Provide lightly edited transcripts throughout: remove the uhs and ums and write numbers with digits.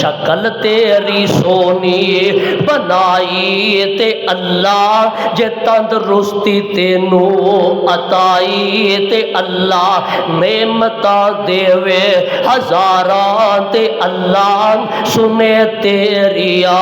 شکل تیری سونی بنائی تے اللہ جے تندرستی تینو عطائی تے اللہ نعمتاں دیوے ہزاراں تے اللہ سنے تیریا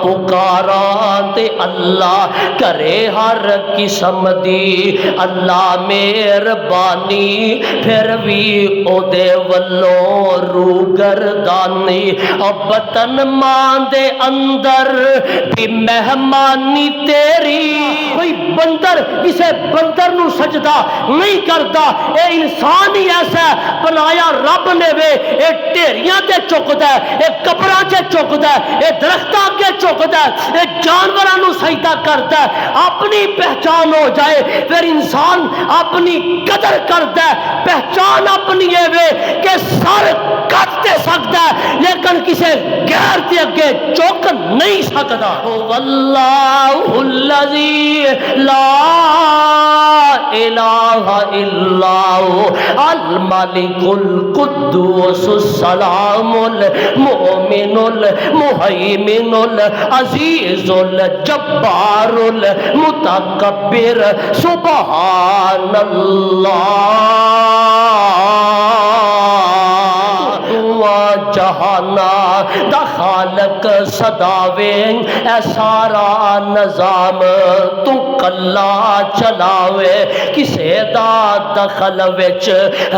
پکاراں تے اللہ کرے ہر قسم دی اللہ مہربانی پھر بھی او دے ولو رو گردانی او بطن ماں دے اندر بھی مہمانی تیری کوئی بندر اسے بندر نو سجدہ نہیں کرتا اے انسان ہی ایسا بنایا رب نے وے اے ٹیریاں تے چکدا ہے اے قبراں تے چکدا ہے اے درختاں کے چکدا ہے اے جانوراں نو سجدہ کرتا ہے اپنی پہچان ہو جائے پھر انسان اپنی قدر کرتا ہے پہچان اپنی ہے وے کہ سر کٹ تے سکتا ہے لیکن کسے غیر تے اگے چک نہیں سکتا واللہ الذی لا الہ الا الملک القدوس السلام المؤمن المہیمن العزیز الجبار المتکبر سبحان اللہ جہانا دا خالق صداویں اے سارا نظام تو کلا چلاوے کسے دا دخل وچ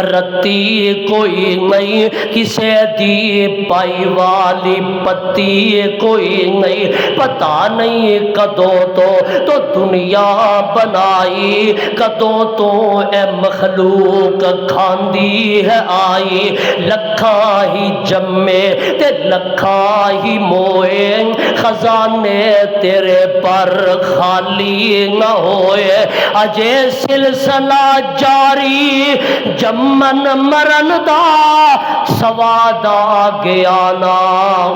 رتی کوئی نہیں کسے دی پائی والی پتی کوئی نہیں پتہ نہیں کدوں تو دنیا بنائی کدوں تو اے مخلوق کھاندی ہے آئی لکھاں ہی جمے تے لکھاں ہی موئے خزانے تیرے پر خالی نہ ہوئے اجے سلسلہ جاری جمن مرن دا سوادا گیانا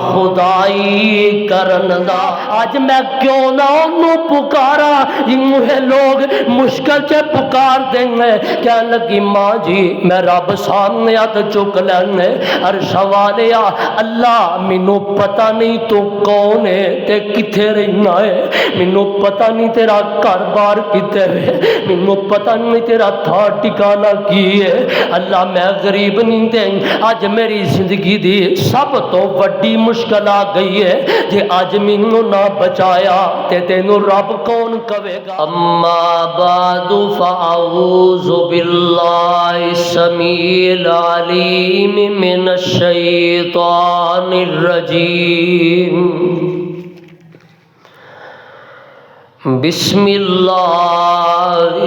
خدائی کرن دا آج میں کیوں نہ انہوں پکارا یہ لوگ مشکل سے پکار دیں گے کیا لگی ماں جی میں رب سامنے آت چک لینے عرش والیا اللہ مینوں پتہ نہیں تو کون ہے تے کتھے رہنا ہے مینوں پتہ نہیں تیرا گھر بار کتے ہے مینوں پتہ نہیں تیرا تھا ٹھکانہ کی ہے اللہ میں غریب نہیں دیں آج میری زندگی دی سب تو وڈی مشکل آ گئی ہے کہ آج مینوں نہ بچایا تے تینوں رب کون کہے گا اما بعد فاعوذ باللہ السمیع العلیم من الشیطان الرجیم بسم اللہ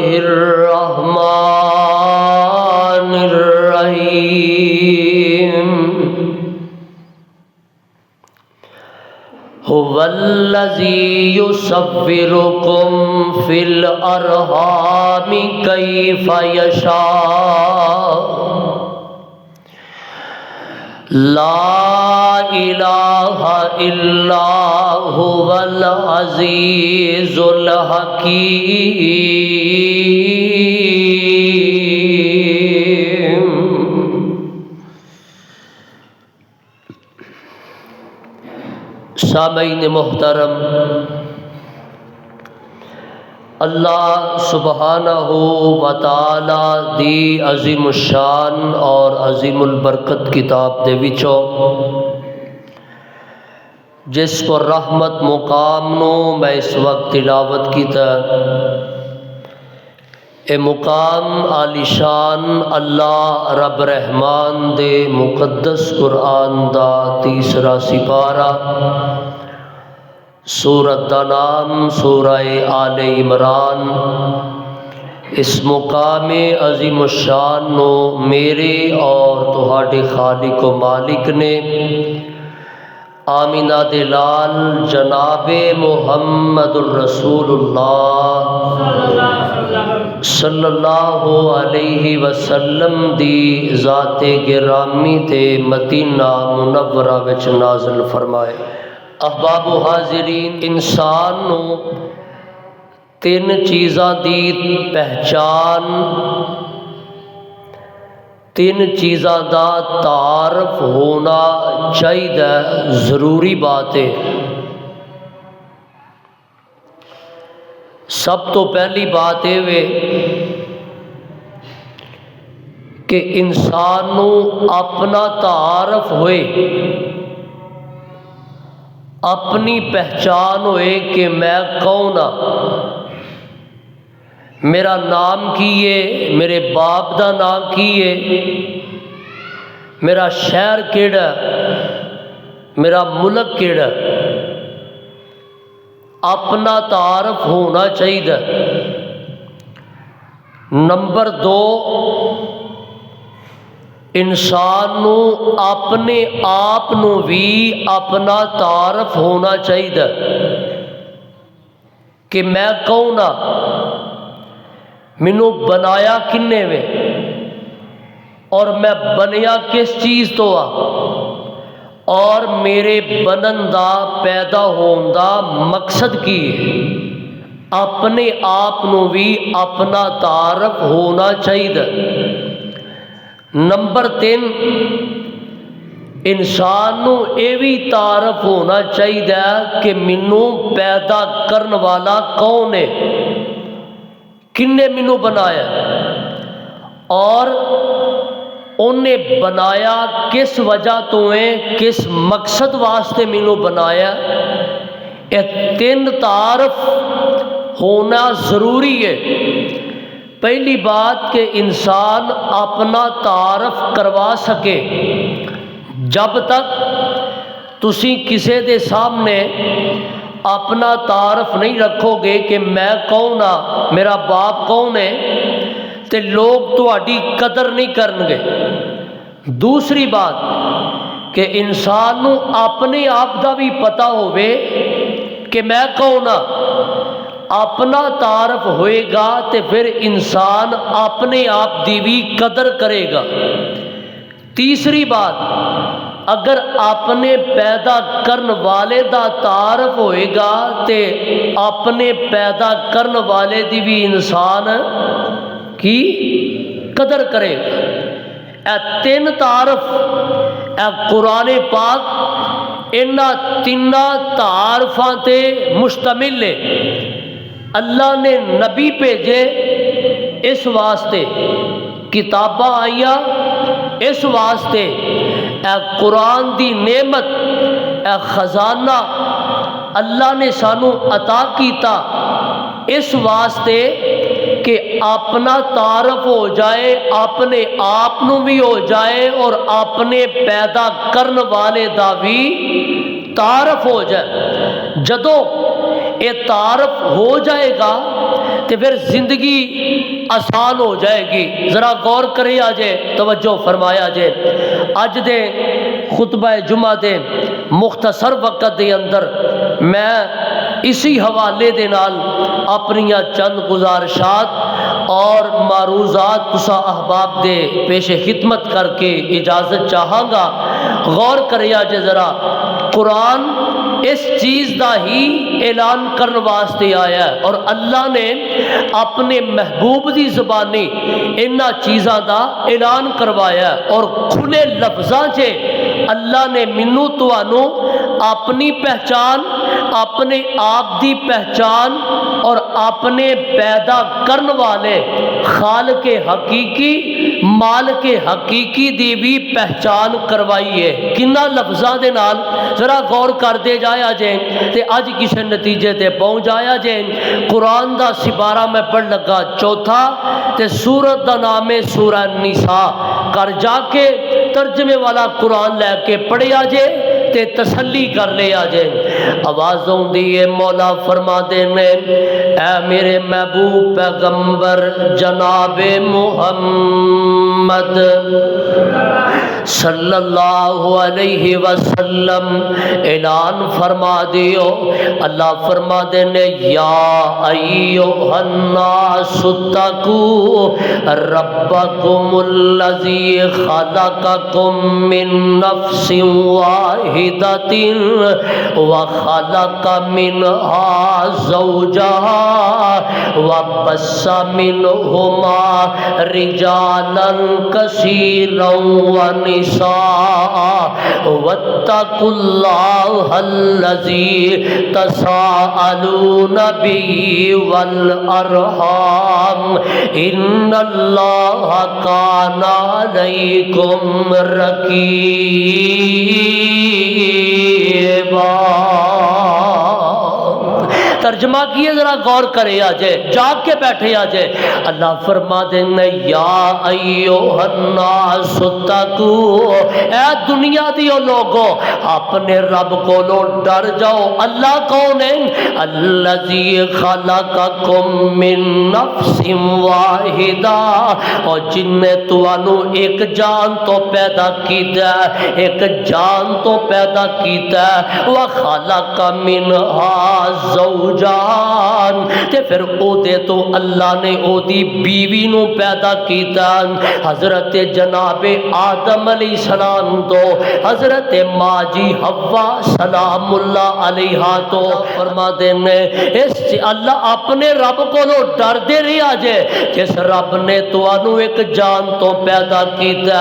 الرحمن الرحیم هو الذی یصورکم فی الارحام کیف یشاء لا الہ الا هو العزیز الحکیم سامعین محترم اللہ سبحانہ و تعالی دی عظیم الشان اور عظیم البرکت کتاب دے وچوں جس پر رحمت مقام نو میں اس وقت تلاوت کیتا اے مقام عالی شان اللہ رب رحمان دے مقدس قرآن دا تیسرا سپارہ سورت دا نام سورہ آل عمران اس مقام عظیم الشان نو میرے اور تہاڈے خالق و مالک نے آمینہ دلال جناب محمد الرسول اللہ صلی اللہ علیہ وسلم دی ذات گرامی تے مدینہ منورہ وچ نازل فرمائے۔ احباب و حاضرین، انسان نو تین چیزاں دی پہچان تین چیزاں دا تعارف ہونا چاہیے، ضروری بات ہے۔ سب تو پہلی بات یہ وے کہ انسان نو اپنا تعارف ہوئے، اپنی پہچان ہوئے کہ میں کون ہاں، میرا نام کی ہے، میرے باپ دا نام کی ہے، میرا شہر کیڑا، میرا ملک کیڑا، اپنا تعارف ہونا چاہیے۔ نمبر دو، انسان نو اپنے آپ نو بھی اپنا تعارف ہونا چاہیے کہ میں کون ہاں، مینوں بنایا کنے وے اور میں بنیا کس چیز تو آ، اور میرے بنن دا پیدا ہون دا مقصد کی ہے۔ اپنے آپ نو بھی اپنا تعارف ہونا چاہیے۔ نمبر تین، انسان نو یہ بھی تعارف ہونا چاہیے کہ مینوں پیدا کرن والا کون ہے، کنے مینوں بنایا اور انہیں بنایا کس وجہ تو ہے، کس مقصد واسطے مینوں بنایا۔ یہ تین تعارف ہونا ضروری ہے۔ پہلی بات کہ انسان اپنا تعارف کروا سکے، جب تک تسی کسی دے سامنے اپنا تعارف نہیں رکھو گے کہ میں کون ہاں، میرا باپ کون ہے، تے لوگ تہاڈی قدر نہیں کرن گے۔ دوسری بات کہ انسان نو اپنے آپ دا بھی پتہ ہوئے کہ میں کون ہاں، اپنا تعارف ہوئے گا تے پھر انسان اپنے آپ دی بھی قدر کرے گا۔ تیسری بات، اگر اپنے پیدا کرن والے دا تعارف ہوئے گا تے اپنے پیدا کرن والے دی بھی انسان کی قدر کرے گا۔ اے تین تعارف اے قرآن پاک انہاں تیناں تعارفاں تے مشتمل ہے۔ اللہ نے نبی بھیجے اس واسطے، کتاباں آئیاں اس واسطے، اے قرآن دی نعمت، اے خزانہ اللہ نے سانو عطا کیتا اس واسطے کہ اپنا تعارف ہو جائے، اپنے آپ نو بھی ہو جائے اور اپنے پیدا کرن والے دا بھی تعارف ہو جائے۔ جدوں یہ تعارف ہو جائے گا تو پھر زندگی آسان ہو جائے گی۔ ذرا غور کرے آجے، توجہ فرمایا جے۔ اج دے خطبہ جمعہ دے مختصر وقت دے اندر میں اسی حوالے دے نال اپنیاں چند گزارشات اور معروضات تسا احباب دے پیش خدمت کر کے اجازت چاہاں گا۔ غور کرے آجے ذرا، قرآن اس چیز دا ہی اعلان کرنے واسطے آیا ہے اور اللہ نے اپنے محبوب دی زبانی انہاں چیزاں دا اعلان کروایا ہے، اور کھلے لفظاں چے اللہ نے منو توانو اپنی پہچان، اپنے آپ دی پہچان اور اپنے پیدا کرن والے خالق حقیقی، مالک حقیقی دی بھی پہچان کروائی ہے۔ کنہ لفظاں دے نال ذرا غور کر دے جایا جائیں تے اج کسے نتیجے تے پہنچ جایا جائیں۔ قرآن دا سپارہ میں پڑھ لگا چوتھا تے سورت دا نام ہے سورہ نساء، کر جا کے ترجمے والا قرآن لے کے پڑھیا جائے تے تسلی کر لیا جائے۔ آوازوں دیئے مولا فرما دینے، اے میرے محبوب پیغمبر جناب محمد صلی اللہ علیہ وسلم اعلان فرما دیو، اللہ فرما دینے یا ایھا الناس اتقوا ربکم الذی خلقکم من نفس واحدۃ وخلق منها زوجها وبث منهما رجالا كثيرا ونساء واتقوا الله الذي تساءلون به والأرحام إن الله كان عليكم رقيبا۔ ترجمہ کیے ذرا غور کرے آجے، جاگ کے بیٹھے آجے۔ اللہ فرما دینے یا ایھا الناس اتقوا، اے دنیا دیو لوگو اپنے رب کو لو ڈر جاؤ۔ اللہ کون ہے؟ الذی خلقکم من نفس واحدہ، اور جن نے تانوں ایک جان تو پیدا کیتا ہے، ایک جان تو پیدا کیتا ہے، وخلق منها زوجان، تے پھر او دے تو اللہ نے او دی بیوی نو پیدا کیتا، حضرت جناب آدم علیہ السلام تو حضرت ماں جی حوا سلام اللہ علیہا تو فرما دینے اس اللہ اپنے رب کو لو ڈر دے رہا جے، جس رب نے تو انو ایک جان تو پیدا کیتا،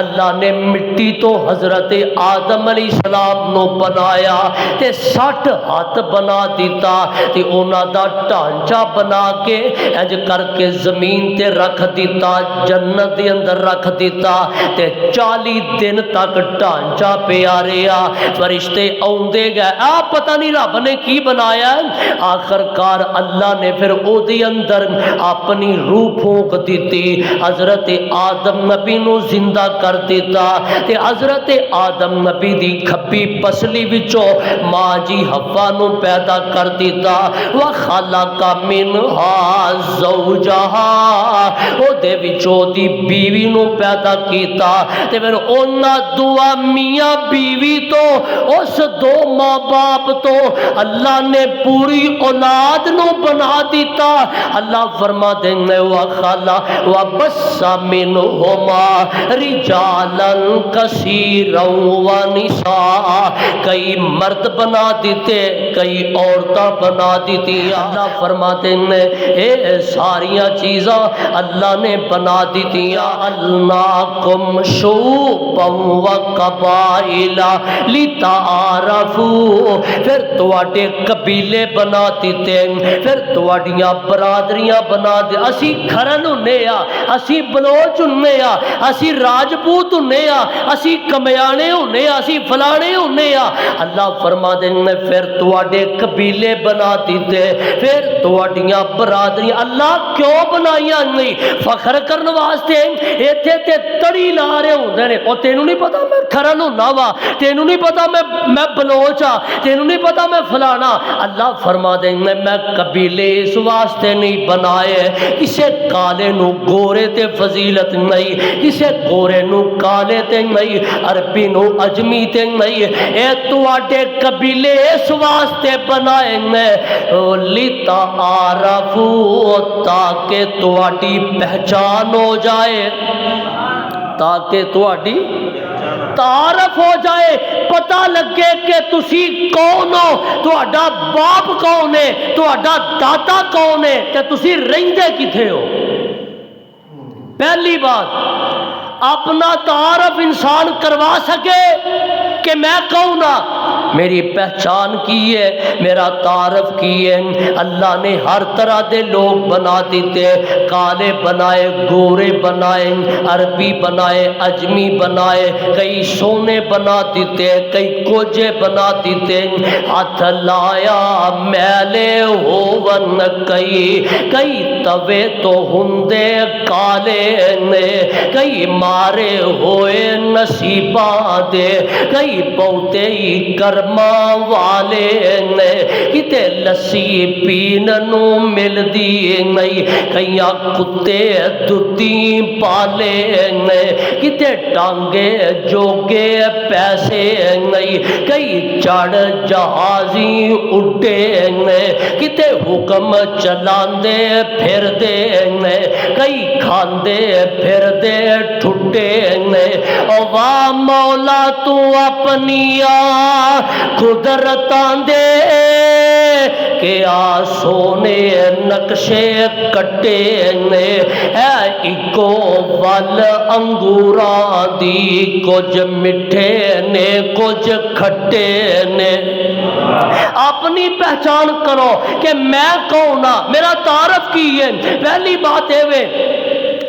اللہ نے مٹی تو حضرت آدم علیہ السلام نو بنایا تے 60 ہاتھ بنا دیتا تے اونا دا ڈھانچہ بنا کے انج کر کے زمین تے رکھ دیتا، جنت دے اندر رکھ دیتا تے 40 دن تک ڈھانچہ پیا رہا، فرشتے اوندے گئے، آپ پتہ نہیں رب نے کی بنایا، آخر کار اللہ نے پھر او دے اندر اپنی روح پھونک دیتی، حضرت آدم نبی نو زندہ کر دیتا تے حضرت آدم نبی دی کھبی پسلی وچوں ماں جی حوا نو پیدا کر دیتا، وخلق منها زوجها، او دے وچوں دی بیوی نو پیدا کیتا تے پھر انہاں دعا میاں بیوی تو اس دو ماں باپ تو اللہ نے پوری اولاد نو بنا دیتا۔ اللہ فرما دینے وخلق وبث منهما رجالا كثيرا ونساء، کئی مرد بنا دیتے کئی عورتاں بنا دیتی۔ اللہ فرماتے ہیں اے ساریاں چیزاں اللہ نے بنا دیتی، جعلناکم شعوبا وقبائل لتعارفوا، پھر تواڈے قبیلے بنا دیتے، پھر تواڈیاں برادریاں بنا دے، اسی کھرن ہونے آ، اسی بلوچ ہونے آ، اسی راجپوت ہونے آ، اسی کمیانے ہونے آ، اسی فلانے ہونے آ۔ اللہ فرما دے پھر تواڈے قبیلے بنا دیتے، پھر تواڈیاں برادریاں اللہ کیوں بنائیاں نہیں؟ فخر کرن واسطے ایتھے تے تڑی لا رہے ہوندے نے، او تینوں نہیں پتا میں کھرن ہونا وا، تینوں نہیں پتا میں بلوچ آ، تینوں نہیں پتا میں فلانا۔ اللہ فرما دے میں قبیلے اس واسطے نہیں بنائے، کسے کالے نو گورے تے فضیلت نہیں، کسے گورے نو کالے تے نہیں، عربی نو اجمی تے نہیں، اے تواڈے قبیلے اس واسطے بنائے نے لتعارفوا، تاکہ تواڈی پہچان ہو جائے، تاکہ تواڈی تعارف ہو جائے، پتہ لگے کہ تسی کون ہو، تواڈا باپ کون ہے، تواڈا دادا کون ہے، کہ تسی رہندے کتھے ہو۔ پہلی بات اپنا تعارف انسان کروا سکے کہ میں کون ہاں، میری پہچان کی ہے، میرا تعارف کی ہے۔ اللہ نے ہر طرح دے لوگ بنا دیتے، کالے بنائے، گورے بنائے، عربی بنائے، اجمی بنائے، کئی سونے بنا دیتے، کئی کوجے بنا دیتے، ہاتھ لایا میلے ہوون کئی توے تو ہندے کالے نے، کئی مارے ہوئے نصیباں دے، کئی بہتے ہی کر کرماں والے نے کتے لسی پین نو ملدی نہیں کئیاں کتے دتی پالے نے کتے ٹانگے جوگے پیسے نہیں کئی چڑھ جہازی اڈے نے کتے حکم چلاندے پھر دے نے کئی کھاندے پھر دے ٹھٹے نے او واہ مولا تو اپنیاں قدرتاں دے کہ آ سونے نقشے کٹے نے اے اکو ول انگوراں دی کچھ مٹھے نے کچھ کھٹے نے اپنی پہچان کرو کہ میں کون ہاں میرا تعارف کی ہے پہلی بات ہے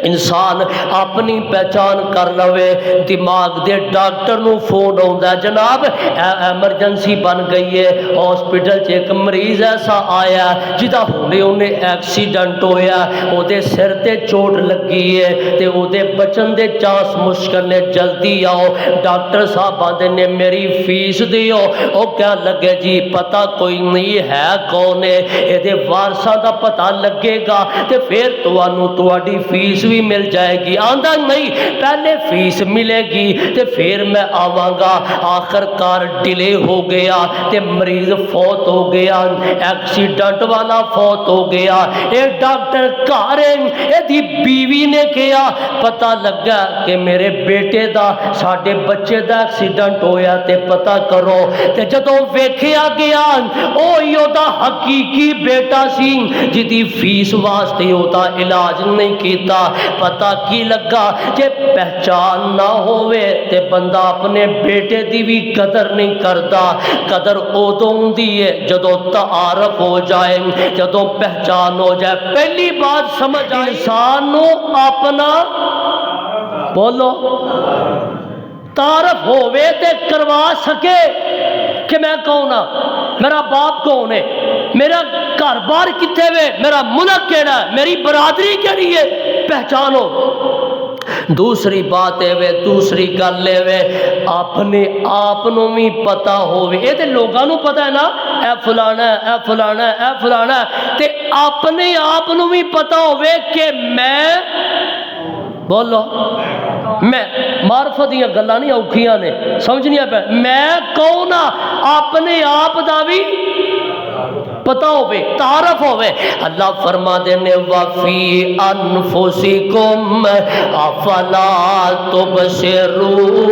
انسان اپنی پہچان کر لوے دماغ دے ڈاکٹر نو فون آوندا جناب ایمرجنسی بن گئی ہے ہاسپٹل چ ایک مریض ایسا آیا جدا ہونے انہیں ایکسیڈنٹ ہویا او دے سر تے چوٹ لگی ہے تے او دے بچن دے چانس مشکل نے جلدی آؤ ڈاکٹر صاحب آندے نے میری فیس دیو او کیا لگے جی پتہ کوئی نہیں ہے کون ہے اے دے وارثاں دا پتہ لگے گا تے پھر تانوں تہاڈی فیس بھی مل جائے گی آندہ نہیں پہلے فیس ملے گی تے پھر میں آواں گا آخر کار ڈیلے ہو گیا تے مریض فوت ہو گیا ایکسیڈنٹ والا فوت ہو گیا اے ڈاکٹر کاریں اے دی بیوی نے کیا پتہ لگا کہ میرے بیٹے دا ساڈے بچے دا ایکسیڈنٹ ہویا تے پتہ کرو تے جدوں ویکھیا گیا او دا حقیقی بیٹا سی جدی فیس واسطے دا علاج نہیں کیتا پتہ کی لگا کہ پہچان نہ ہوئے تے بندہ اپنے بیٹے دی بھی قدر نہیں کرتا قدر ادوں ہوندی ہے جدوں تعارف ہو جائے جدوں پہچان ہو جائے پہلی بات سمجھ آئے انسان نو اپنا بولو تعارف ہوئے تے کروا سکے کہ میں کون ہاں میرا باپ کون ہے میرا گھر بار کتنے وے میرا ملک کیڑا ہے میری برادری کیڑی ہے پہچانو دوسری بات ہے دوسری گل ہے اپنے آپ نو بھی پتا ہوئے یہ تے لوگاں نو پتا ہے نا اے فلانا ہے اے فلانا ہے اے فلانا ہے تے اپنے آپ نو بھی پتا ہوئے کہ میں بولو میں معرفت دیا گلاں نہیں اوکھیاں نے سمجھنیاں پہ میں کون ہاں اپنے آپ دا بھی پتہ ہوئے تعارف ہوئے اللہ فرما دینے وَفِي أَنفُسِكُمْ أَفَلَا تُبْصِرُونَ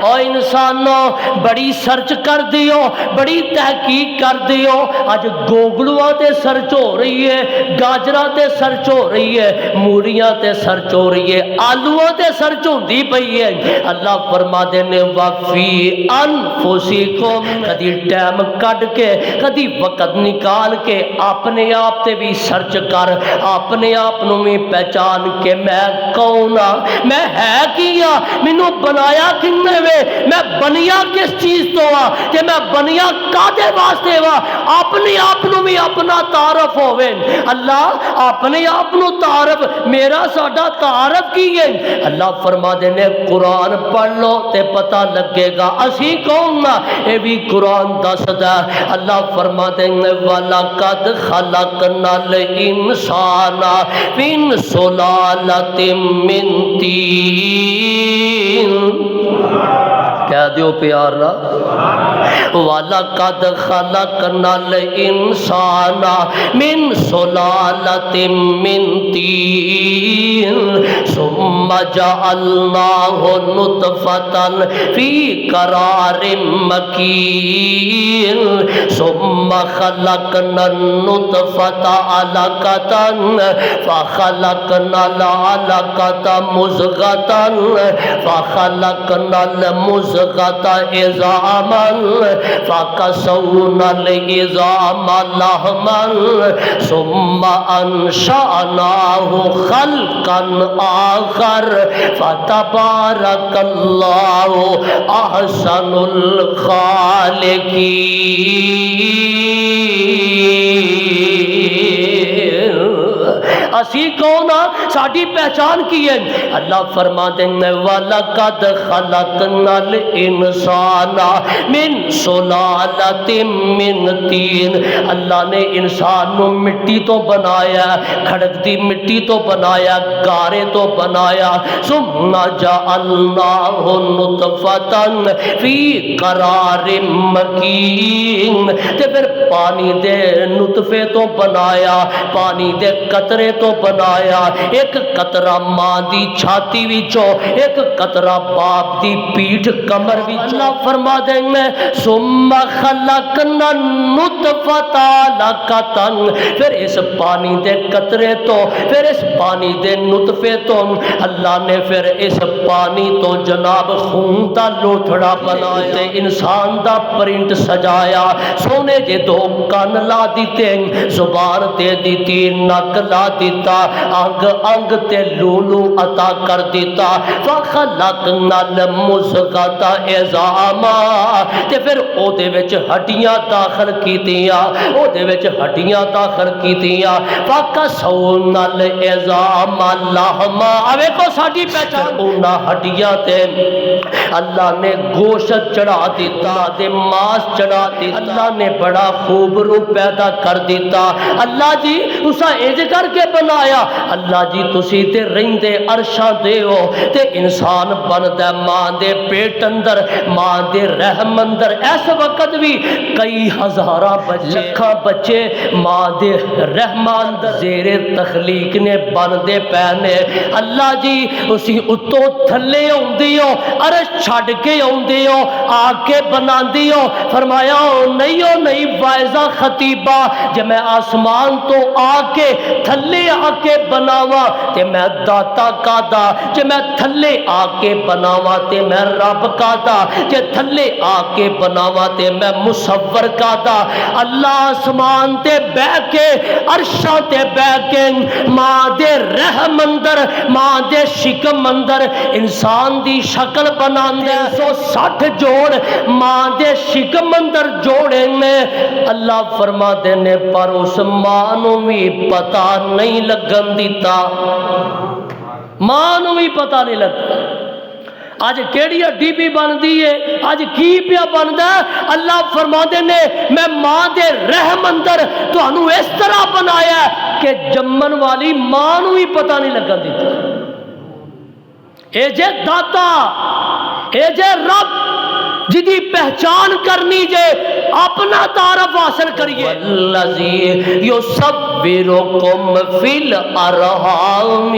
اور انسانوں بڑی سرچ کر دیو بڑی تحقیق کر دیو آج گوگلواں تے سرچ ہو رہی ہے گاجراں تے سرچ ہو رہی ہے موریاں تے سرچ ہو رہی ہے آلوواں تے سرچ ہوندی پئی ہے اللہ فرما دینے وَفِي أَنفُسِكُمْ کدی ٹائم کڈ کے کدی وقت نکال کے اپنے آپ تے بھی سرچ کر اپنے آپ نو بھی پہچان کے میں کون ہاں میں ہے کی ہاں مینوں بنایا کنے وے میں بنیا کس چیز تو ہاں کہ میں بنیا کادے واسطے وا اپنے آپ نو بھی اپنا تعارف ہوئے اللہ اپنے آپ نو تعارف میرا ساڈا تعارف کی ہے اللہ فرما دینے قرآن پڑھ لو تے پتہ لگے گا اسی کون نا اے بھی قرآن دسدا اللہ فرما دینے وَلَقَدْ خَلَقْنَا الْإِنسَانَ مِنْ سُلَالَةٍ مِّن طِينٍ کہہ دیو پیار نا وَلَقَدْ خَلَقْنَا الْإِنسَانَ مِنْ سُلَالَةٍ مِّن طِينٍ ثُمَّ جَعَلْنَاهُ نُطْفَةً فِي قَرَارٍ مَّكِينٍ ثُمَّ خَلَقْنَا النُّطْفَةَ عَلَقَةً فَخَلَقْنَا الْعَلَقَةَ مُضْغَةً فَخَلَقْنَا المضغة عظاما فكسونا العظام لحما ثم أنشأناه خلقا آخر فتبارك الله أحسن الخالقين اسی کون ہاں، ساڈی پہچان کی ہے؟ اللہ فرما دیں وَلَقَدْ خَلَقْنَا الْإِنسَانَ مِنْ سُلَالَةٍ مِّن طِينٍ۔ اللہ نے انسان نو مٹی تو بنایا، کھڑکتی مٹی تو بنایا، گارے تو بنایا، ثُمَّ جَعَلْنَاهُ نُطْفَةً فِي قَرَارٍ مَّكِينٍ، تے پھر پانی دے نطفے تو بنایا، پانی دے قطرے تو بنایا، ایک قطرہ ماں دی چھاتی وچوں، ایک قطرہ باپ دی پیٹھ کمر وچوں۔ اللہ فرما دیں گے ثم خلقنا النطفۃ علقۃ، پھر اس پانی دے قطرے تو، پھر اس پانی دے نطفے تو اللہ نے پھر اس پانی تو جناب خون دا لوتھڑا بنایا، تے انسان دا پرنٹ سجایا، سونے دے دو کان لا دیتے، زبان دے دیتی، نک لا دیتا، انگ انگ تے لولو عطا کر دیتا، فخلقنا المضغۃ عظاما، تے پھر او دے وچ ہڈیاں داخل کیتیاں، او دے وچ ہڈیاں داخل کیتیاں، فکسونا العظام لحما، اوے کو ساڈی پہچان انہاں ہڈیاں تے اللہ نے گوشت چڑھا دیتا، تے ماس چڑھا دیتا، اللہ نے بڑا خوب رو پیدا کر دیتا۔ اللہ جی تسا انج کر کے بنایا، اللہ جی تسی تے رہندے عرشاں دے ہو، تے انسان بندا ماں دے پیٹ اندر، ماں دے رحم اندر، اس وقت بھی کئی ہزاراں بچے، لکھاں بچے ماں دے رحم اندر زیر تخلیق نے بندے پینے۔ اللہ جی اسی اتو تھلے ہوندی ہو، عرش چھڈ کے ہوندی ہو، آ کے بناندی ہو، فرمایا نہیں ہو نہیں وائزہ خطیبہ، جب میں آسمان تو آ کے تھلے آ کے بناوا تے میں داتا کا دا، جب میں تھلے آ کے بناوا تے میں رب کا دا، جب تھلے آ کے بناوا تے میں مصور کا دا۔ اللہ آسمان تے بہ کے عرشاں تے بہ کے ماں دے رحم اندر، ماں دے شکم اندر انسان دی شکل بناندے، 160 جوڑ ماں دے شکم اندر جوڑے نے۔ اللہ فرما دینے پر اس ماں نو بھی پتہ نہیں لگن دیتا، ماں نو بھی پتہ نہیں لگتا آج کیڑی ہڈی بھی بن دی ہے، آج کی پیا بندا ہے۔ اللہ فرما دینے میں ماں دے رحم اندر تانوں اس طرح بنایا ہے کہ جمن والی ماں نو بھی پتہ نہیں لگن دیتا۔ اے جے داتا، اے جے رب جدی پہچان کرنی جے اپنا تعارف حاصل کریے۔ والذی یصورکم فی الارحام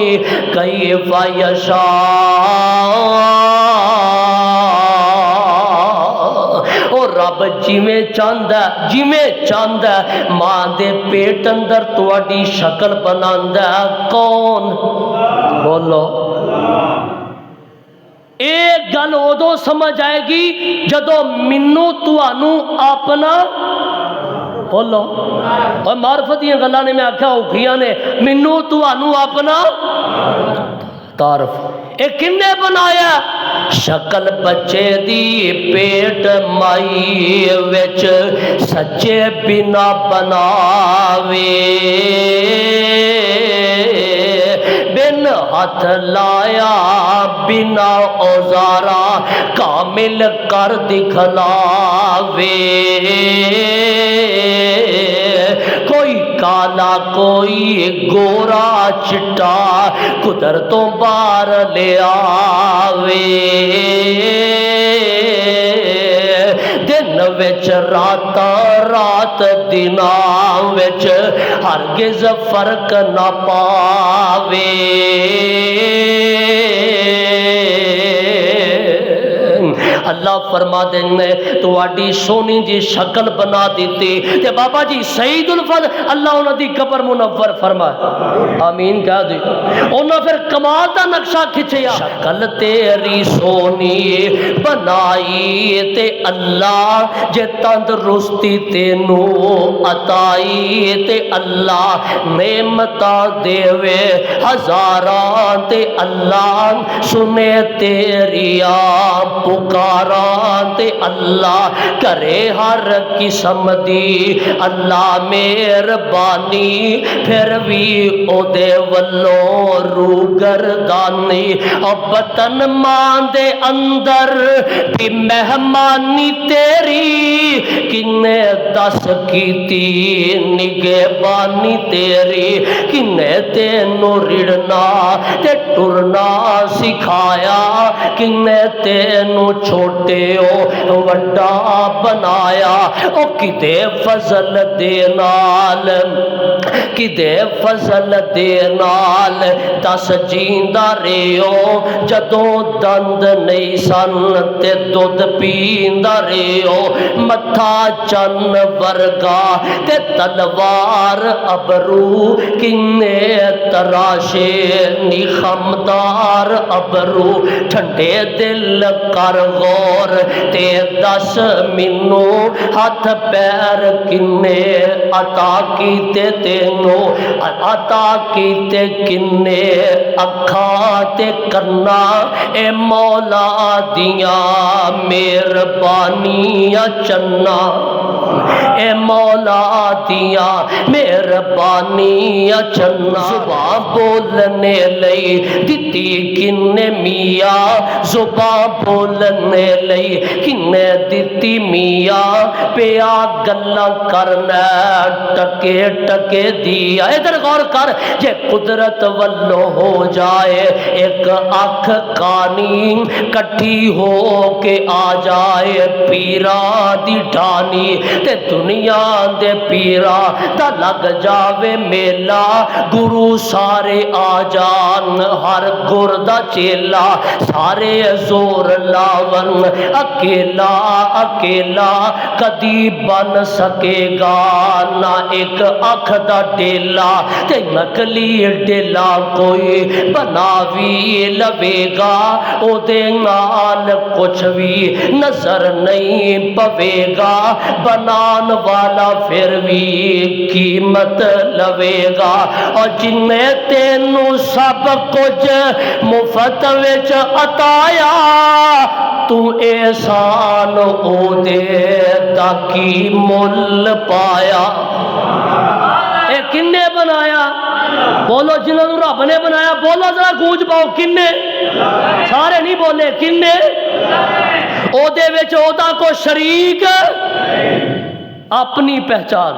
کیف یشاء، اور رب جویں چاہندا ہے، جویں چاہندا ہے ماں دے پیٹ اندر تواڈی شکل بناندا ہے۔ کون؟ بولو۔ ایک گل ادو سمجھ آئے گی جدو منو تانوں اپنا، بولو اور معرفت دیا گلاں نے میں آکھیا اوکھیاں نے، منو تانوں اپنا تعارف، اے کنے بنایا؟ شکل بچے دی پیٹ مائی وچ سچے بنا بناوے، بن ہاتھ لایا بنا اوزارا کامل کر دکھلاوے، کوئی کالا کوئی گورا چٹا قدرتوں بار لے آوے، دن وچ رات رات دناں وچ ہرگز فرق نہ پاوے۔ اللہ فرما دینے تواڈی سونی جی شکل بنا دیتی، تے بابا جی سعید الفضل اللہ انہاں دی قبر منور فرمائے، آمین کہہ دی۔ انہاں پھر کمال دا نقشہ کھچیا، شکل تیری سونی بنائی تے اللہ جے تندرستی تینو عطائی تے اللہ نعمتاں دیوے ہزاراں تے اللہ سنے تیری پکار یاراں تے اللہ کرے ہر قسم دی اللہ مہربانی پھر بھی او دے ولوں رو گردانی او وطن ماں دے اندر بھی مہمانی تیری کنے دس کیتی نگہبانی تیری کنے تینوں رڑنا تے ٹرنا سکھایا کنے تینوں چھوٹے او وڈا بنایا او کدے فضل دے نال کدے فضل دے نال دس جیندہ رہو جدوں دند نہیں سن تے دودھ پیندہ رہو متھا چن ورگا تے تلوار ابرو کنے تراشے نی خمدار ابرو ٹھنڈے دل کر غور تے دس مینو ہاتھ پیر کنے عطا کیتے تینو عطا کیتے کنے اکھاں تے کرنا اے مولا دیاں مہربانیاں چنا اے مولا دیاں مہربانیاں چنا زباں بولنے لئی دتی کنے میاں زباں بولنے لئی کنے دتی میاں پیا گلاں کرنا ٹکے ٹکے دیا ادھر غور کر جے قدرت والو ہو جائے ایک اکھ کانی کٹھی ہو کے آ جائے پیرا دی ڈھانی تے دنیا دے پیرا تا لگ جاوے میلا گرو سارے آ جان ہر گردہ چیلا سارے زور لاون اکیلا اکیلا کدی بن سکے گا نہ ایک اکھ دا ڈیلا تے نکلی ڈیلا کوئی بناوی لوے گا او دے نال کچھ بھی نظر نہیں پوے گا بنان والا پھر بھی قیمت لوے گا اور جن نے تینوں سب کچھ مفت وچ عطایا تو احسان او دے دا کی مل پایا اے کنے بنایا بولو جنہوں رب نے بنایا بولو ذرا گونج پاؤ کنے سارے نہیں بولے کنے او دے وچ او دا کو شریک اپنی پہچان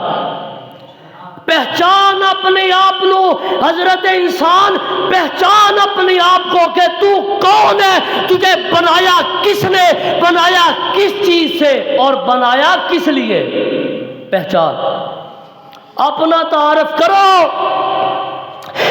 پہچان اپنے آپ نو حضرت انسان پہچان اپنے آپ کو کہ تو کون ہے تجھے بنایا کس نے بنایا کس چیز سے اور بنایا کس لیے پہچان اپنا تعارف کرو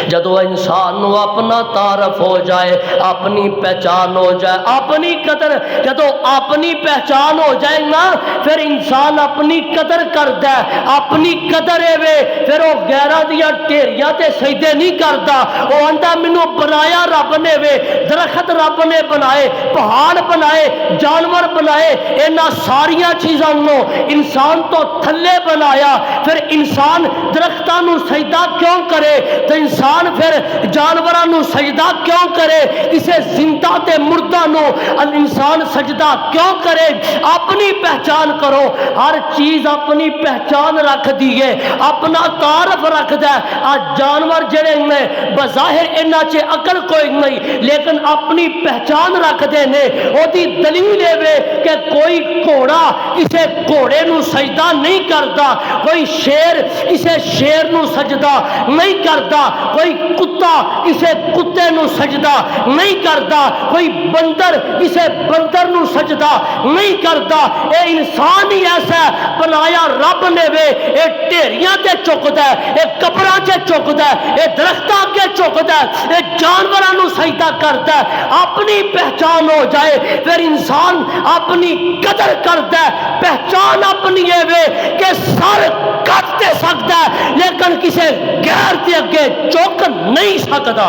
جدو انسان نو اپنا تعارف ہو جائے اپنی پہچان ہو جائے اپنی قدر جدو اپنی پہچان ہو جائے نا پھر انسان اپنی قدر کردا ہے اپنی قدر ہے وے پھر وہ غیراں دیاں ٹھیریاں تے سجدے نہیں کردا وہ آندا مینوں بنایا رب نے وے درخت رب نے بنائے پہاڑ بنائے جانور بنائے انہاں ساریاں چیزاں نو انسان تو تھلے بنایا پھر انسان درختاں نو سجدہ کیوں کرے تو انسان پھر جانوراں نو سجدہ کیوں کرے اسے زندہ تے مردہ نو انسان سجدہ کیوں کرے اپنی پہچان کرو ہر چیز اپنی پہچان رکھ دیئے اپنا تعارف رکھ دے آج جانور جڑے میں بظاہر انہاں چے عقل کوئی نہیں لیکن اپنی پہچان رکھ دے نے او دی دلیل ہے کہ کوئی گھوڑا اسے گھوڑے نو سجدہ نہیں کردا کوئی شیر اسے شیر نو سجدہ نہیں کردا کوئی کتا اسے کتے نو سجدہ نہیں کردا کوئی بندر اسے بندر نو سجدہ نہیں کردا اے انسان ہی ایسا ہے بنایا رب نے وے اے ٹھیریاں تے چکدا ہے اے قبراں تے چکدا ہے اے درختاں کے چکدا ہے اے جانوراں نو سجدہ کردا ہے اپنی پہچان ہو جائے پھر انسان اپنی قدر کردا ہے پہچان اپنی ہے وے کہ سر کٹ تے سکدا ہے لیکن کسے غیر تے اگے چوک نہیں سکتا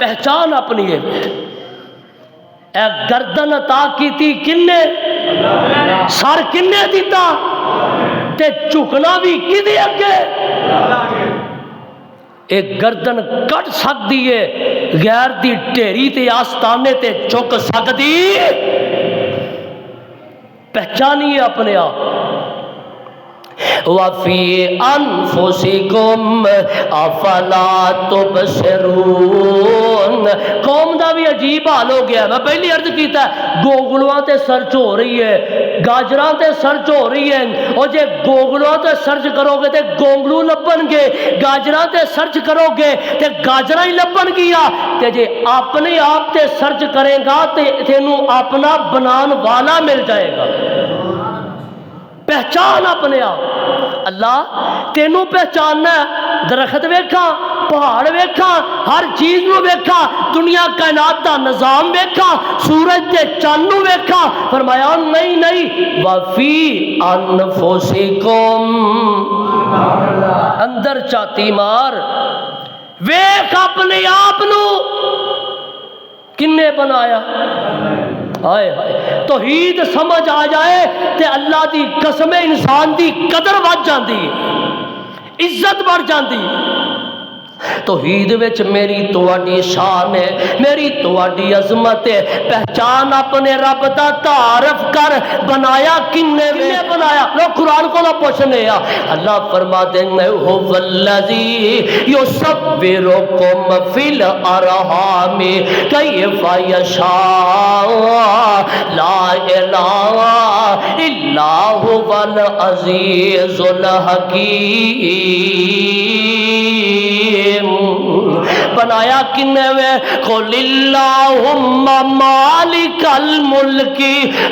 پہچان اپنی ہے اے گردن عطا کیتی کنے سر کنے دیتا تے چکنا بھی کدے اگے ایک گردن کٹ سکتی ہے، غیر دی ڈھیری تے آستانے تے چک سکتی، پہچانیے اپنے آپ۔ وَفِي أَنفُسِكُمْ أَفَلَا تُبْصِرُونَ۔ قوم دا بھی عجیب حال ہو گیا، میں پہلی عرض کیتا ہے گوگلواں تے سرچ ہو رہی ہے، گاجراں تے سرچ ہو رہی ہے، اور جے گوگلواں تے سرچ کرو گے تے گونگلو لبن گے، گاجراں تے سرچ کرو گے تے گاجراں ہی لبن گیا، تے جے اپنے آپ تے سرچ کرے گا تے تینوں اپنا بنان والا مل جائے گا۔ پہچان اپنے آپ۔ اللہ تینوں پہچاننا ہے، درخت ویکھا، پہاڑ ویکھا، ہر چیز نو ویکھا، دنیا کائنات دا نظام ویکھا، سورج تے چاند نو ویکھا، فرمایا نہیں نہیں وفی انفسکم، اندر چاتی مار، ویکھ اپنے آپ نو کنے بنایا۔ ہائے ہائے توحید سمجھ آ جائے تے اللہ دی قسم انسان دی قدر بڑھ جاندی، عزت بڑھ جاندی۔ توحید وچ میری تواڈی شان ہے، میری تواڈی عظمت ہے۔ پہچان اپنے رب دا تعارف کر، بنایا کنے بنایا؟ لو قرآن کو نہ پوچھنے آ، اللہ فرما دیں هو الذی یصورکم فی الارحام کیف یشاء لا الہ الا هو العزیز الحکیم۔ بنایا کنے وے؟ قل اللہم مالک الملک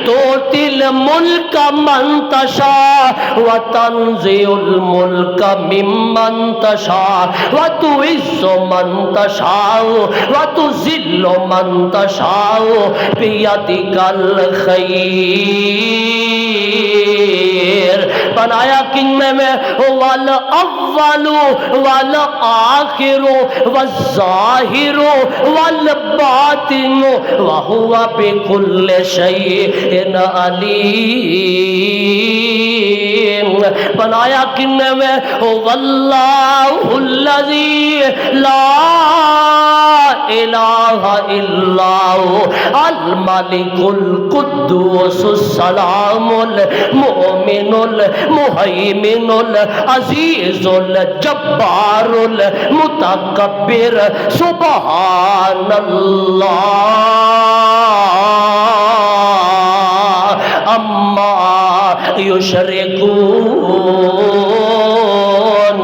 تؤتی الملک من تشاء وتنزع الملک ممن تشاء وتعز من تشاء وتذل من تشاء بیدک الخیر۔ بنایا کنے میں؟ والاول والآخر والظاہر والباطن وہو بکل شیء علیم۔ بنایا کنے میں؟ واللہ الذی لا الہ الا هو الملک القدوس السلام المؤمن المہیمن العزیز الجبار المتکبر سبحان اللہ اما یشرکون۔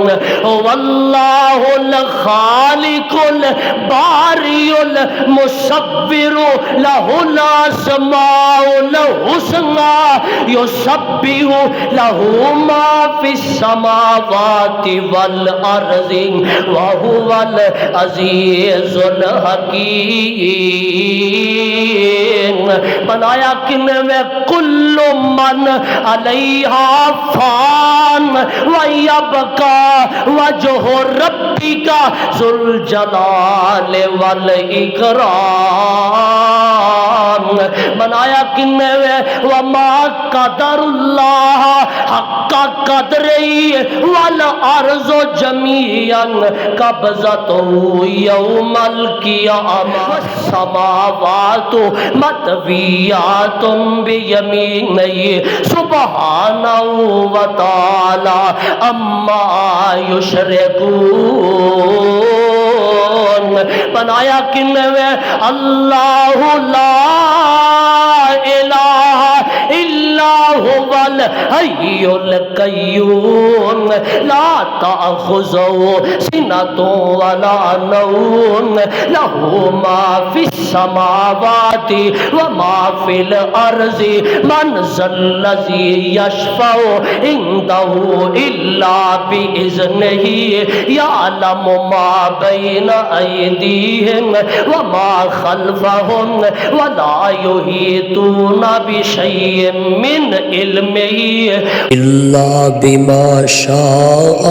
واللہ الخالق الباری المصور لہ الاسماء الحسنى یسبح لہ ما فی السماوات والارض وہو العزیز الحکیم۔ بنایا کنے میں؟ کل من علیہا فان ویبقا وجہ ربک ذو الجلال والاکرام۔ بنایا کنے میں؟ وما قدر اللہ حق قدرہ والارض جمیعا قبضتہ یوم القیامہ والسماوات مطویات بیمینہ سبحانہ وتعالی اما یشرکون۔ بنایا کنے میں؟ اللہ لا الہ الا هو الحی القیوم لا تأخذہ سنۃ ولا نوم لہ ما فی السماوات وما فی الارض من ذا الذی یشفع عنده الا بإذنہ یعلم ما بین ایدیہم وما خلفہم ولا یحیطون بشیء من علمہ الا بما شاء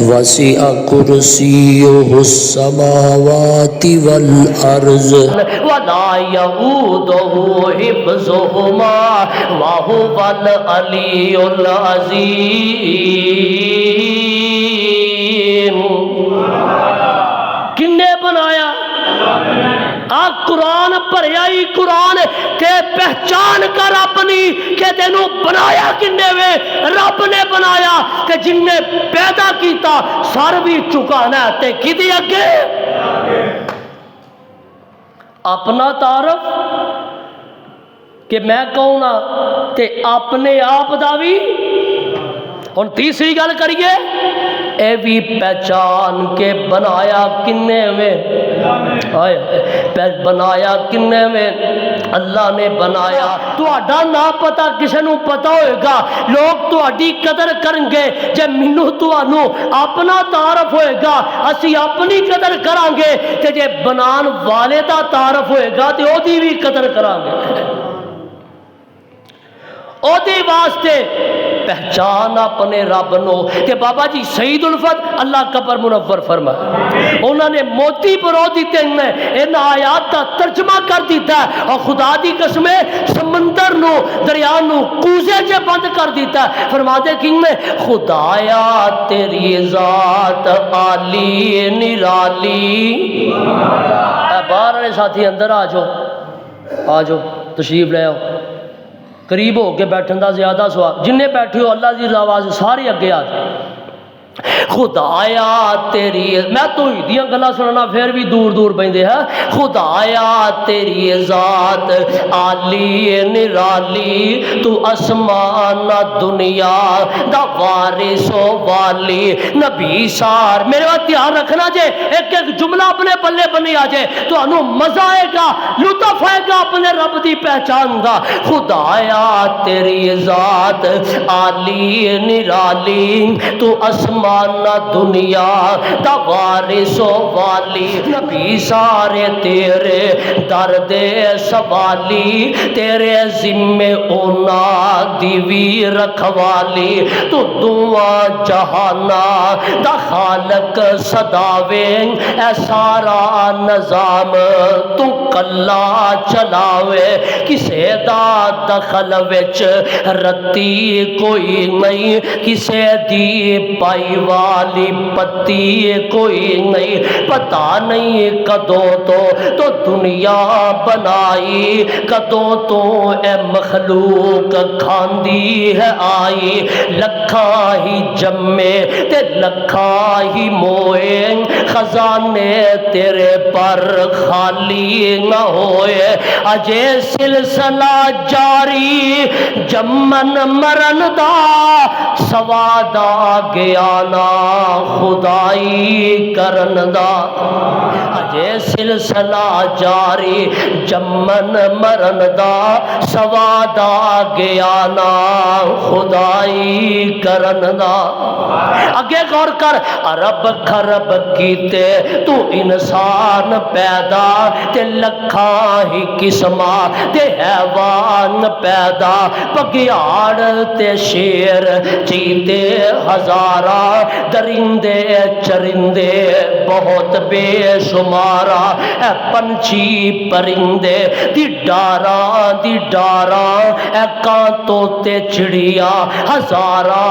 وسع کرسیہ السماوات والارض ولا یؤودہ حفظہما وہو العلی العظیم۔ کنے بنایا؟ آ قرآن پڑھیا ہی قرآن تے پہچان کر اپنی کہ تینوں بنایا کنے وے؟ رب نے بنایا کہ جن نے پیدا کیتا سر بھی چکانا تے کدی اگے اپنا تعارف کہ میں کون ہاں تے اپنے آپ دا بھی۔ اور تیسری گل کریے، اے بھی پہچان کے بنایا کنے میں؟ بنایا کنے میں؟ اللہ نے بنایا۔ تہاڈا نہ پتا کسے نوں پتا ہوئے گا، لوگ تہاڈی قدر کرن گے جے مینوں تہانوں اپنا تعارف ہوئے گا، اسی اپنی قدر کران گے، تے جے بنان والے دا تعارف ہوئے گا تے او دی بھی قدر کران گے۔ او دی واسطے پہچان اپنے رب نو کہ بابا جی سعید الفت اللہ قبر منور فرمائے، انہوں نے موتی پرو دیتے ہیں، ان آیات کا ترجمہ کر دیتا ہے، اور خدا دی قسم سمندر نو دریا نو کوزے چے بند کر دیتا ہے۔ فرما دے کہ میں خدایا تیری ذات عالی نرالی۔ باہر والے ساتھی اندر آ جاؤ تشریف لے آؤ، قریب ہو کے بیٹھن دا زیادہ سواب، جنہیں بیٹھے ہو اللہ دی آواز سارے اگے آ جائے۔ خدایا تیری، میں تو ہی دیاں گلا سننا پھر بھی دور دور بیندے ہیں۔ خدایا تیری ذات عالی نرالی، تو اسمان دنیا دا وارث و والی، نبی سار۔ میرے بات دھیان رکھنا جے، ایک ایک جملہ اپنے پلے بنے آ جائے تو انہوں مزہ آئے گا، لطف آئے گا اپنے رب دی پہچان دا۔ خدایا تیری ذات عالی نرالی، تو اسمان دنیا دا وارث و والی، نبی سارے تیرے درد سوالی، تیرے ذمے اونا دیوی رکھوالی، تو دعا جہانا دا خالق صداوے، اے سارا نظام تو کلا چلاوے، کسے دا دخل وچ رتی کوئی نہیں، کسے دی پائی والی پتی کوئی نہیں، پتا نہیں کدوں تو دنیا بنائی، کدوں تو اے مخلوق کھاندی ہے آئی، لکھاں ہی جمے تے لکھاں ہی موئے، خزانے تیرے پر خالی نہ ہوئے، اجے سلسلہ جاری جمن مرن دا، سوادا گیا نا خدائی کرن دا، اجے سلسلہ جاری جمن مرن دا، سوادا گیا نا خدائی کرن دا۔ اگے غور کر، عرب خرب کیتے تو انسان پیدا، تے لکھاں ہی قسمہ تے حیوان پیدا، بگیاڑ تے شیر چیتے ہزارہ، درندے چرندے بہت بے شمارا، اے پنچھی پرندے دی ڈارا، اے کانتوں تے چڑیا ہزارہ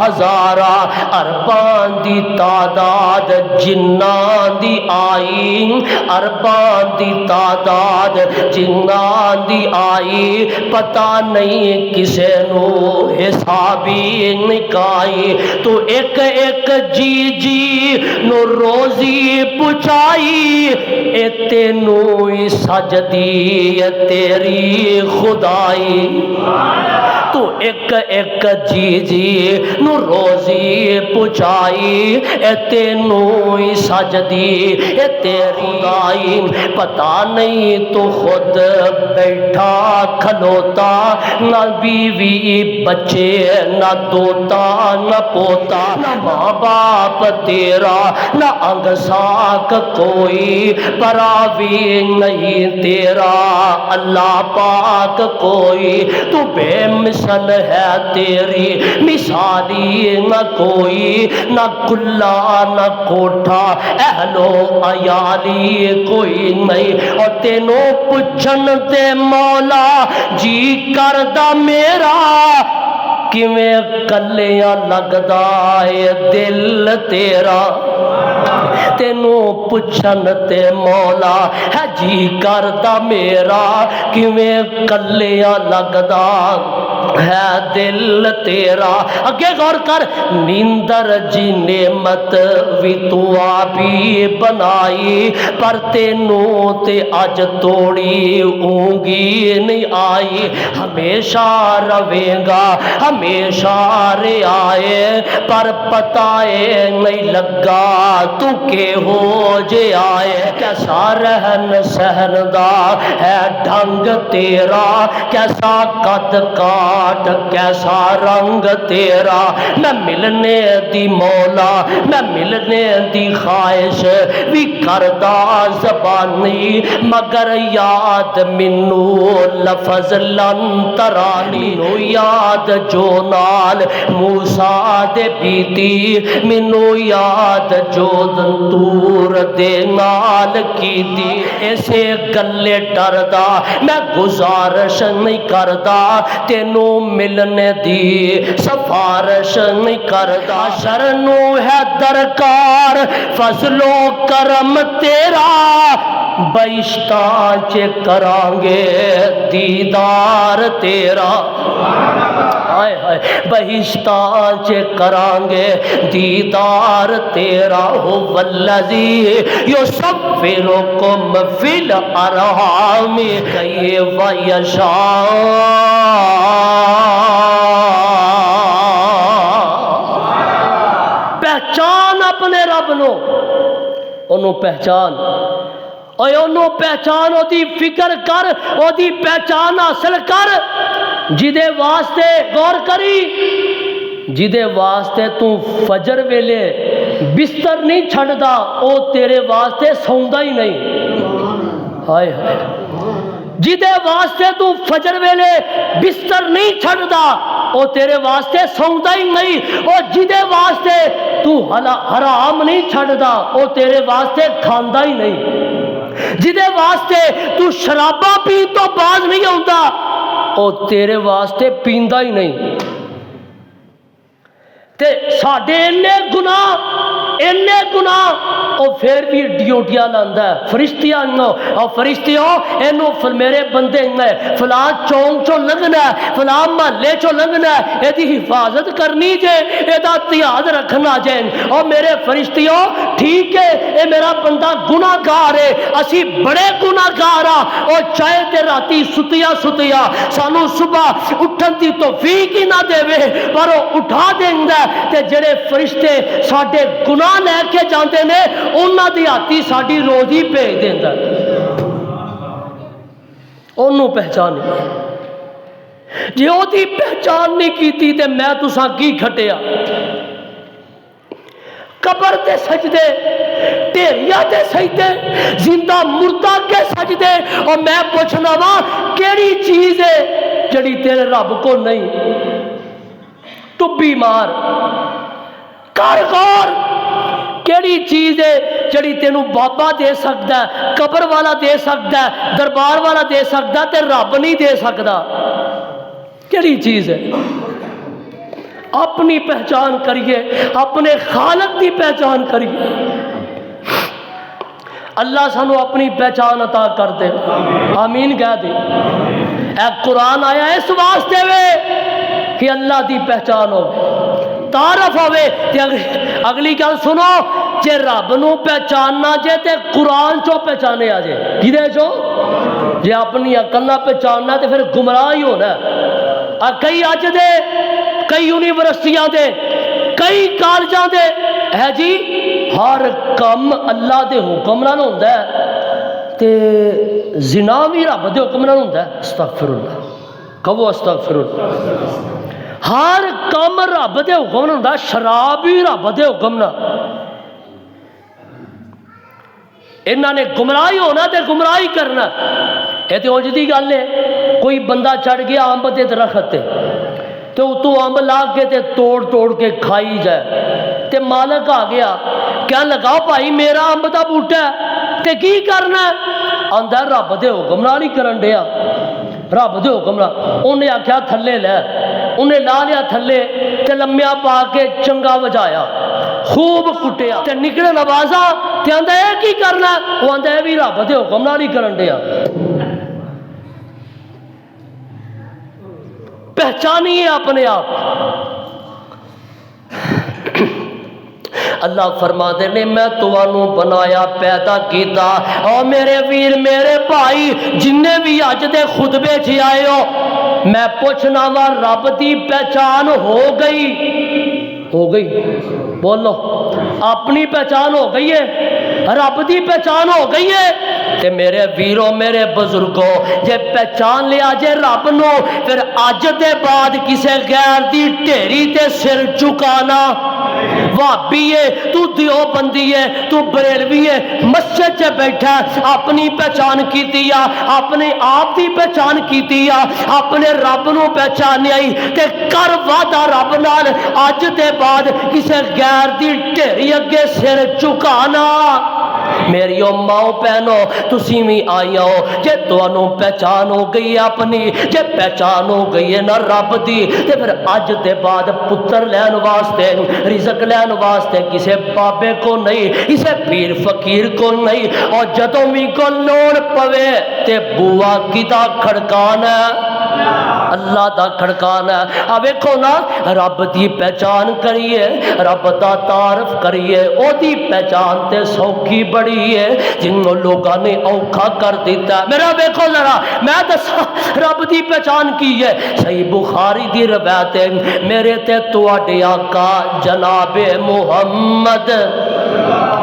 ہزارہ، اربان دی تعداد جنان دی آئی، اربان دی تعداد جنان دی آئی، پتہ نہیں کسے نو حسابی نکائی، تو ایک ایک جی نو روزی پچائی، اے تینوں سجدی تیری خدائی، تو ایک ایک جی نو روزی پچائی، اے تینوں سجدی تیری خدائی، پتہ نہیں تو خود بیٹھا کھلوتا، نہ بیوی بچے نہ دوتا نہ پوتا، نہ ماں باپ تیرا نہ انگ ساک کوئی، پراوی نہیں تیرا اللہ پاک کوئی، تو بے مثل ہے تیری مثالی نہ کوئی، نہ کلا نہ کوٹھا اہلو عیالی کوئی نہیں، اور تینوں پچھن تے مولا جی کردہ میرا، ਕਿਵੇਂ ਕੱਲਿਆਂ ਲੱਗਦਾ ਏ ਦਿਲ ਤੇਰਾ ਤੈਨੂੰ ਪੁੱਛਣ ਤੇ ਮੌਲਾ ਹੈ ਜੀ ਕਰਦਾ ਮੇਰਾ ਕਿਵੇਂ ਕੱਲਿਆਂ ਲੱਗਦਾ ہے دل تیرا اگے غور کر نیندر جی نعمت بھی تو آپی بنائی پر تینوں تے اج توڑی اونگی نہیں آئی ہمیشہ روے گا ہمیشہ رے آئے پر پتہ نہیں لگا تو کہ ہو جے آئے کیسا رہن سہن دا ہے ڈھنگ تیرا کیسا قد کا کیسا رنگ تیرا میں ملنے دی مولا میں ملنے دی خواہش بھی کردہ زبانی مگر یاد منو لفظ لن ترانی منو یاد جو نال موسیٰ دے بیتی منو یاد جو دنتور دے نال کی دی ایسے گلے ڈردا میں گزارش نہیں کردہ تینوں ملنے دی سفارش نہیں کردا شرنو ہے درکار فضل و کرم تیرا بہشتاں چے کرانگے دیدار تیرا ہائے ہائے بہشتاں چے کرانگے دیدار تیرا ہو والذی یصورکم فی الارحام کیف یشاء پہچان اپنے رب نو انہوں پہچان اور انہوں پہچان او دی فکر کر او دی پہچان حاصل کر جدے واسطے غور کری جدے واسطے تو فجر ویلے بستر نہیں چھڑدا او تیرے واسطے سوندا ہی نہیں ہائے ہائے جدے واسطے تو فجر ویلے بستر نہیں چھڑدا او تیرے واسطے سوندا ہی نہیں او جدے واسطے تو حرام نہیں چھڑدا او تیرے واسطے کھاندا ہی نہیں جدے واسطے تو شرابہ پی تو باز نہیں ہوندا او تیرے واسطے پیندا ہی نہیں تے ساڈے انے گناہ او پھر بھی ڈیوٹیاں لاندا ہے فرشتیاں نو او فرشتیوں اینو میرے بندے نے فلاں چونک چوں لنگنا ہے فلاں محلے چوں لنگنا ہے ایدی حفاظت کرنی جے ایدا تیاد رکھنا جے او میرے فرشتیوں ٹھیک ہے اے میرا بندہ گناہگار ہے اسی بڑے گناہگار ہاں او چاہے تے راتی ستیا سانو صبح اٹھن دی توفیق ہی نہ دے پر او اٹھا دیندا تے جڑے فرشتے ساڈے گناہ لے کے جاندے نے انہاں دی ہاتھی ساڈی روزی بھیج دیندا انہوں پہچان جی او دی پہچان نہیں کیتی تے میں تساں کی کھٹیا قبر تے سجدے ٹھیریا تے سجدے زندہ مردہ کے سجدے اور میں پوچھنا وا کیڑی چیز ہے جڑی تیرے رب کو نہیں تو بیمار کر غور کیڑی چیز ہے جڑی تینوں بابا دے سکتا ہے قبر والا دے سکتا ہے دربار والا دے سکتا ہے تے رب نہیں دے سکتا کیڑی چیز ہے اپنی پہچان کریے اپنے خالق کی پہچان کریے اللہ سانو اپنی پہچان عطا کر دے آمین کہہ دے اے قرآن آیا اس واسطے وے کہ اللہ دی پہچان ہو تعارف ہوئے اگلی گل سنو جے رب نو پہچاننا جے تے قرآن چو پہچانے آ جے کدے چو جے اپنی عقل نہ پہچاننا تے پھر گمراہ ہی ہونا کئی اج دے کئی یونیورسٹیاں دے کئی کالجاں دے ہے جی ہر کم اللہ دے حکم نال ہوندا ہے تے زنا بھی رب دے حکم نال ہوندا ہے استغفر اللہ کہو استغفر اللہ ہر کام رب دے حکم نال ہوندا شراب بھی رب دے حکم نال انہاں نے گمراہی ہونا تے گمراہی کرنا یہ تے اونج دی گل ہے کوئی بندہ چڑھ گیا امب دے درخت تے اتوں امب لا کے تے توڑ کے کھائی جائے تے مالک آ گیا کیا لگا بھائی میرا امب دا بوٹا ہے تے کی کرنا آندا رب دے حکم نال ہی کرن ڈیا رب دے حکم نال انہیں آکھیا تھلے لے انہیں لا لیا تھلے تے لمیا پا کے چنگا وجایا خوب کٹیا تے نکلے نوازا تے آندا اے کی کرنا وہ آندا اے بھی رب دے حکم نال ہی کرن دیا پہچانیے اپنے آپ اللہ فرما دے نے میں تانوں بنایا پیدا کیتا اور میرے ویر میرے بھائی جننے بھی اج دے خطبے چ آئے ہو میں پوچھنا وا رب دی پہچان ہو گئی بولو اپنی پہچان ہو گئی ہے رب دی پہچان ہو گئی ہے تے میرے ویرو میرے بزرگوں جے پہچان لیا جے رب نو پھر اج دے بعد کسے غیر دی ڈھیری تے سر چکانا وہابی ہے تو دیوبندی ہے تو بریلوی ہے مسجد چ بیٹھا اپنی پہچان کیتی آ اپنے آپ دی پہچان کیتی آ اپنے رب نو پہچانیا تے کر وعدہ رب نال اج دے بعد کسے غیر دی ڈھیری اگے سر چکانا میری ماؤ بہنو تسی بھی آئی ہو جے تانوں پہچان ہو گئی اپنی جے پہچان ہو گئی ہے نا رب دی تے پھر اج دے بعد پتر لین واسطے رزق لین واسطے کسے بابے کو نہیں کسے پیر فقیر کو نہیں اور جدوں بھی کو لوڑ پوے تے بوا کدا کھڑکانا اللہ دا کھڑکانا ہے ویکھو نا رب دی پہچان کریے رب دا تعارف کریے او دی پہچان تے سوکھی بڑی ہے جنوں لوگاں نے اوکھا کر دیتا ہے میرا ویکھو ذرا میں دسا رب دی پہچان کی ہے صحیح بخاری دی روایت ہے میرے تے تواڈے آقا جناب محمد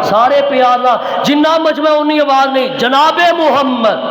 سارے پیارا جنہ مجمع انی آواز نہیں جناب محمد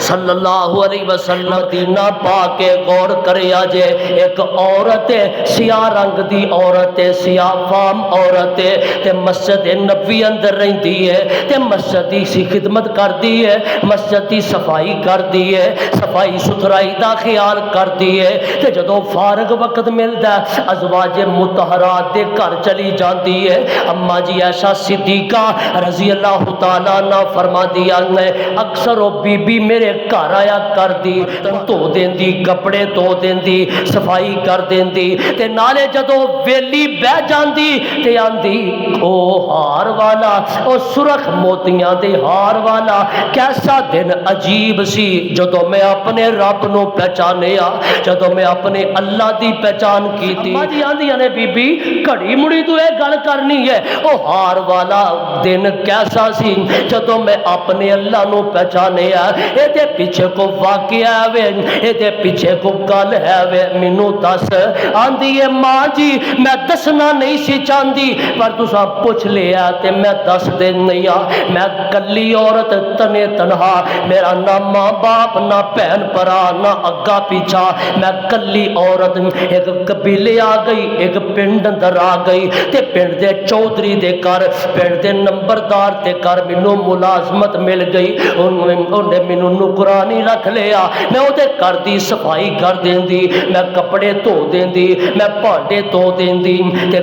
صلی اللہ علیہ وسلم مدینہ پا کے غور کریا جے ایک عورت سیاہ رنگ دی عورت سیاہ فام عورت تے مسجد نبوی اندر رہندی ہے تے مسجد دی سی خدمت کردی ہے مسجد دی صفائی کردی ہے صفائی ستھرائی دا خیال کردی ہے تے جدوں فارغ وقت ملدا ہے ازواج مطہرات دے گھر چلی جاندی ہے اما جی عائشہ صدیقہ رضی اللہ تعالیٰ عنہ فرما دیا نے اکثر وہ بی بی میرے گھر آیا کر دی تو دیندی کپڑے تو دیندی صفائی کر دیندی تے نالے جدوں ویلی بہ جاندی تے آندی او ہار والا او سرخ موتیاں دے ہار والا کیسا دن عجیب سی جدوں میں اپنے رب نو پہچانیا جدوں میں اپنے اللہ دی پہچان کیتی اما جی آندیاں نے بی بی گھڑی مڑی تو اے گل کرنی ہے او ہار والا دن کیسا سی جدوں میں اپنے اللہ نو پہچانیا اے دے پیچھے کو واقعہ ہے اے دے پیچھے کو گل ہے مینوں دس آندی ہے ماں جی میں دسنا نہیں سی چاہندی پر تساں پوچھ لیا تے میں دس دینی ہاں میں کلی عورت تنے تنہا میرا نہ ماں باپ نہ بہن بھرا نہ اگا پیچھا میں کلی عورت ایک قبیلے آ گئی ایک پنڈ اندر آ گئی تے پنڈ دے چودھری دے کر پنڈ دے نمبردار دے کر مینوں ملازمت مل گئی انہیں مینوں نوکرانی رکھ لیا میں وہ گھر دی صفائی کر دیندی میں کپڑے دھو دیندی میں بھانڈے دھو دیندی تے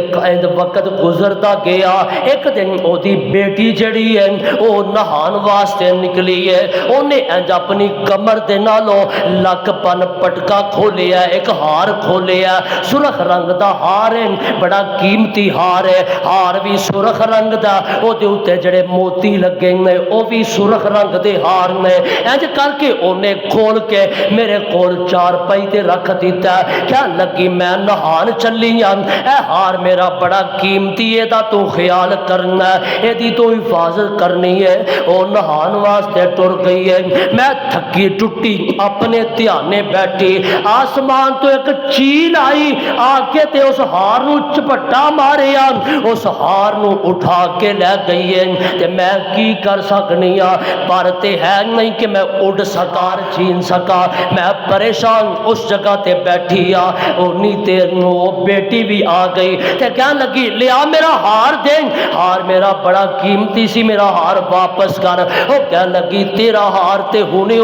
وقت گزرتا گیا ایک دن او دی بیٹی جڑی ہے وہ نہان واسطے نکلی ہے انہیں انج اپنی کمر دے نالوں لک پن پٹکا کھولیا ایک ہار کھولیا سرخ رنگ دا ہار ہے بڑا قیمتی ہار ہے ہار بھی سرخ رنگ دا او دے اوتے جڑے موتی لگے نے او بھی سرخ رنگ دے ہار نے انج کر کے اونے کھول کے میرے کول چار پائی تے رکھ دیتا کیا لگی میں نہان چلی ہاں اے ہار میرا بڑا قیمتی ہے دا تو خیال کرنا اے دی تو حفاظت کرنی ہے او نہان واسطے ٹر گئی ہے میں تھکی ٹٹی اپنے دھیانے بیٹھی آسمان تو ایک چیل آئی آ کے تے اس ہار نو چپٹا ماریا اس ہار نو اٹھا کے لے گئی ہے تے میں کی کر سکنی ہاں پر تے ہے نہیں کہ میں اڑ سکار چھین سکا میں پریشان اس جگہ تے بیٹھی آ اونی دیر نو بیٹی بھی آ گئی تے کہنے لگی لیا میرا ہار دیں ہار میرا بڑا قیمتی سی میرا ہار واپس کر وہ کہنے لگی تیرا ہار تے ہونے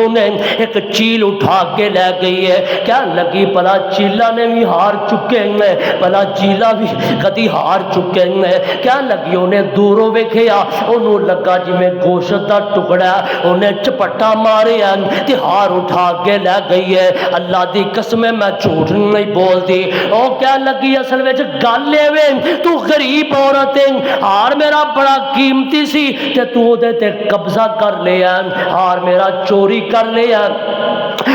ایک چیل اٹھا کے لے گئی ہے کہنے لگی بلا چیلا نے بھی ہار چکے ہیں بلا چیلا بھی کدی ہار چکے ہیں کہنے لگی انہیں دوروں ویکھیا انہوں لگا جویں گوشت دا ٹکڑا انہیں چپٹا ماریا تے ہار اٹھا کے لے گئی ہے اللہ دی قسم میں جھوٹ نہیں بول دی او کیا لگی اصل وچ گل اے وے تو غریب عورت ہے ہار میرا بڑا قیمتی سی تے تو دے تے قبضہ کر لیا ہار میرا چوری کر لیا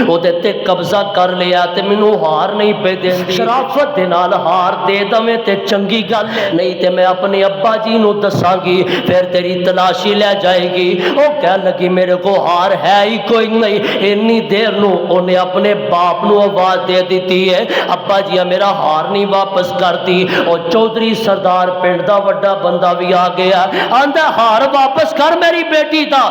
او دے تے قبضہ کر لیا تے مینوں ہار نہیں پے دیندی شرافت دے نال ہار دے دمیں تے چنگی گل ہے نہیں تے میں اپنے ابا جی نو دساں گی پھر تیری تلاشی لے جائے گی او کہہ لگی میرے کو ہار ہے ہی کوئی نہیں اتنی دیر نو انہیں اپنے باپ نو آواز دے دیتی ہے ابا جی میرا ہار نہیں واپس کرتی اور چودھری سردار پنڈ دا وڈا بندہ بھی آ گیا آندا ہار واپس کر میری بیٹی دا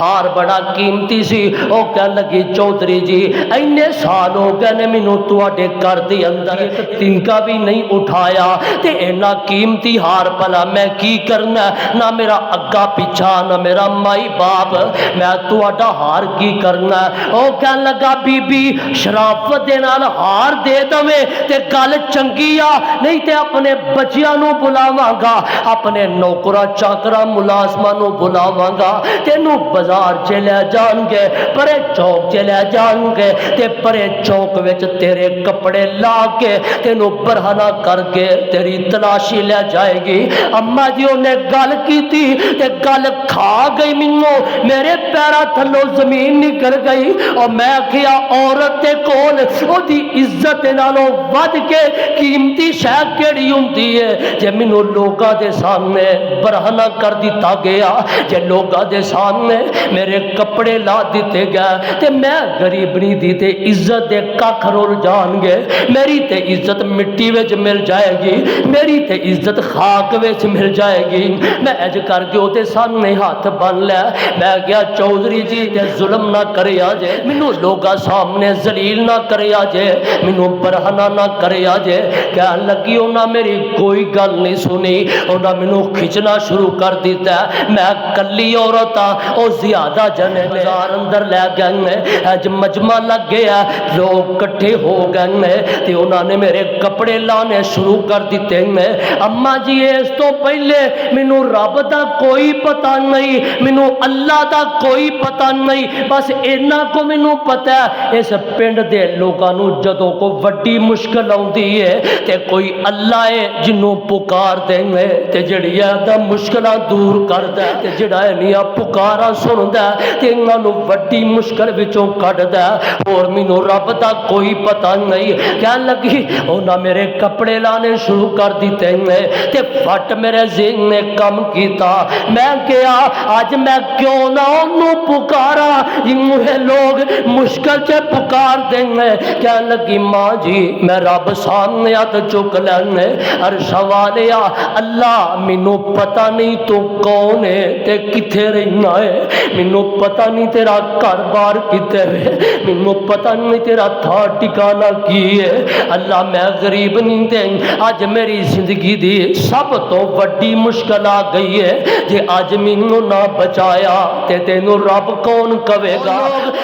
ہار بڑا قیمتی سی او کہنے لگی چودھری جی اینے سال ہو گئے نے مینوں تواڈے گھر دے اندر تنکا بھی نہیں اٹھایا تے اینا قیمتی ہار پلا میں کی کرنا نہ میرا اگا پیچھا نہ میرا مائی باپ میں تواڈا ہار کی کرنا او کہنے لگا بی بی شرافت دے نال ہار دے دویں تے گل چنگی آ نہیں تے اپنے بچیاں نو بلاواں گا اپنے نوکراں چاکراں ملازماں نو بلاواں گا تینوں بازار چلے جان گے پرے چوک چلے جان گے تے پرے چوک وچ تیرے کپڑے لا کے تینوں برہنہ کر کے تیری تلاشی لے جائے گی اما جی انہیں گل کی تھی تے گل کھا گئی منوں میرے پیرا تھلو زمین نکل گئی اور میں کیا عورت تے کول او دی عزت نالوں ود کے قیمتی شے کیڑی ہوندی ہے جے مینوں لوکاں دے سامنے برہنہ کر دتا گیا جے لوکاں دے سامنے میرے کپڑے لا دیتے گئے تے میں غریبنی دی تے عزت دے ککھ رول جان گے میری تے عزت مٹی وچ مل جائے گی میری تے عزت خاک وچ مل جائے گی میں اج کر کے اوتے سامنے ہاتھ بن لے میں کیا چودھری جی تے ظلم نہ کریا جے مینوں لوکاں سامنے ذلیل نہ کریا جے مینوں برہنہ نہ کریا جے کہن لگی انہاں میری کوئی گل نہیں سنی انہاں مینوں کھچنا شروع کر دیتا میں کلی عورت او زیادہ جنے بازار اندر لے گئے اج مجمع لگ گیا لوگ کٹھے ہو گئے تے انہوں نے میرے کپڑے لانے شروع کر دیتے ہیں اما جی اس تو پہلے مینوں رب دا کوئی پتہ نہیں مینوں اللہ دا کوئی پتہ نہیں بس اینا کو مینوں پتہ ہے اس پنڈ دے لوگاں نو جدوں کو وڈی مشکل آوندی ہے تے کوئی اللہ ہے جنوں پکار دیں گے تے جڑی ہے مشکلاں دور کردا ہے تے جڑا ہے نہیں پکارا سندا تے انہاں نو وڈی مشکل وچوں کڈدا اور مینوں رب دا کوئی پتہ نہیں کہن لگی انہاں میرے کپڑے لانے شروع کر دیتے ہیں تے فٹ میرے ذہن نے کم کیتا میں کہا اج میں کیوں نہ انہوں پکارا یہ لوگ مشکل سے پکار دیں گے کہن لگی ماں جی میں رب سامنے ہاتھ چک لینے عرش والیا اللہ مینوں پتہ نہیں تو کون ہے تے کتھے رہنا ہے مینوں پتہ نہیں تیرا گھر بار کتے ہے مینوں پتہ نہیں تیرا تھا ٹھکانہ کی ہے اللہ میں غریب نہیں دیں آج میری زندگی دی سب تو وڈی مشکل آ گئی ہے جے آج مینوں نہ بچایا تے تینوں رب کون کہے گا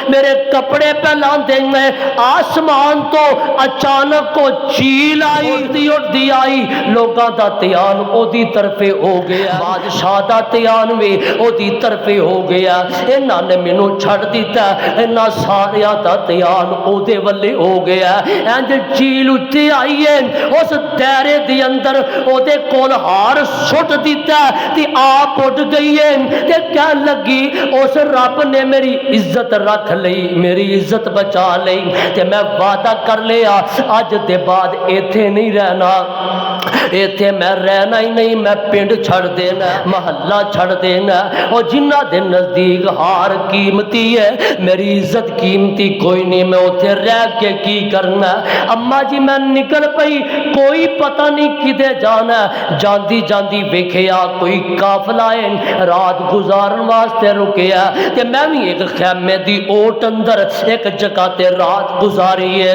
میرے کپڑے پہلا دیں گے آسمان تو اچانک کو چیل آئی اڑتی آئی لوگاں دا تیان او دی طرفے ہو گیا بادشاہ دا تیان بھی او دی طرفے ہو گیا انہاں نے مینوں چھڑ دیتا انہاں ساریا دا تیان او دے والے ہو گیا انج چیل اٹھے آئی ہے اس دائرے دی اندر او دے کول ہار سٹ دیتا تے آپ اٹھ گئی ہے تے کہن لگی اس رب نے میری عزت رکھ لئی میری عزت بچا لئی تے میں وعدہ کر لیا اج دے بعد ایتھے نہیں رہنا ایتھے میں رہنا ہی نہیں میں پنڈ چھڑ دینا محلہ چھڑ دینا اور جنہ دے نزدیک ہار قیمتی ہے میری عزت قیمتی کوئی نہیں میں اتھے رہ کے کی کرنا اما جی میں نکل پئی کوئی پتہ نہیں کدے جانا جاندی جاندی ویکھیا کوئی قافلہ ہے رات گزارن واسطے رکیا تے میں بھی ایک خیمے دی اوٹ اندر ایک جگہ تے رات گزاری ہے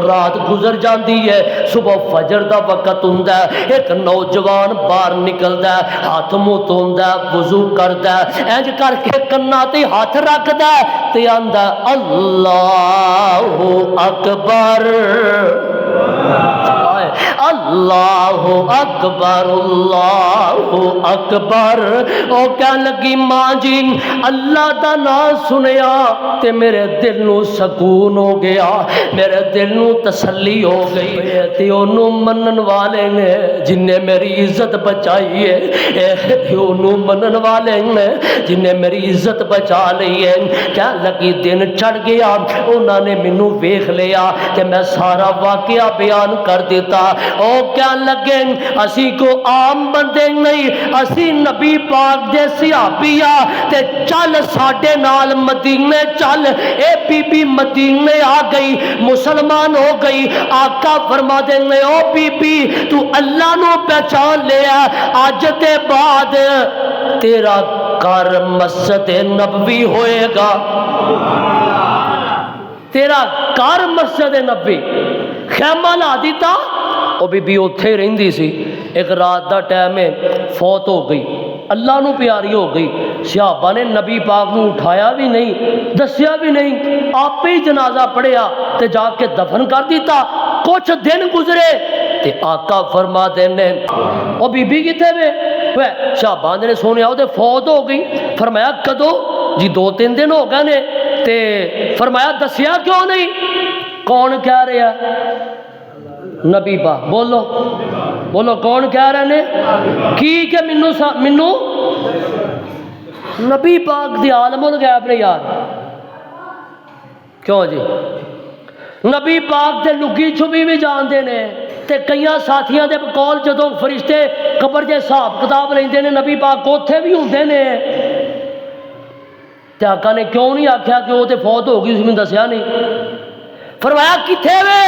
رات گزر جاندی ہے صبح فجر دا وقت ہوندا ایک نوجوان باہر نکلدا ہاتھ منہ دھوندا وضو کردا انج کر کے کنا تے ہاتھ رکھدا تے آندا اللہ اکبر اللہ اکبر او کہن لگی ماں جی اللہ دا نام سنیا تے میرے دل نو سکون ہو گیا، میرے دل نو تسلی ہو گئی تے اونوں منن والے نے جن نے میری عزت بچائی ہے، اونوں منن والے نے جن نے میری عزت بچا لی ہے۔ کہن لگی دن چڑھ گیا، انہاں نے مینوں ویکھ لیا تے میں سارا واقعہ بیان کر دیتا۔ او کہن لگے اسی کو عام بندے نہیں، اسی نبی پاک دے صحابی آ تے چل ساڈے نال مدینے چل۔ اے بی بی مدینے آ گئی، مسلمان ہو گئی۔ آقا فرما دے او بی بی تو اللہ نو پہچان لیا، اج تے بعد تیرا گھر مسجد نبوی ہوئے گا، تیرا گھر مسجد نبوی۔ خیمہ لا دیتا، او بی بی اوتھے رہندی سی۔ ایک رات دا ٹائم ہے، فوت ہو گئی، اللہ نو پیاری ہو گئی۔ صحابہ نے نبی پاک نو اٹھایا بھی نہیں، دسیا بھی نہیں، آپ ہی جنازہ پڑھیا تے جا کے دفن کر دیتا۔ کچھ دن گزرے تے آقا فرما دینے او بی بی کتے وے؟ صحابہ نے سنیا او تے فوت ہو گئی۔ فرمایا کدو؟ جی 2-3 دن ہو گئے نے۔ تے فرمایا دسیا کیوں نہیں؟ کون کہہ رہا؟ نبی پاک۔ بولو بولو کون کہہ رہے نے؟ کی کہ منو نبی پاک دی عالم الغیب نے یار۔ کیوں جی؟ نبی پاک دے لگی چھپی بھی جاندے نے تے کئیاں ساتھیاں دے کول جدوں فرشتے قبر دے حساب کتاب لیندے نے نبی پاک اوتھے بھی ہوندے نے۔ تے آقا نے کیوں نہیں آکھیا کہ وہ تے فوت ہو گئی، اس میں دسیا نہیں؟ فرمایا کتھے وے؟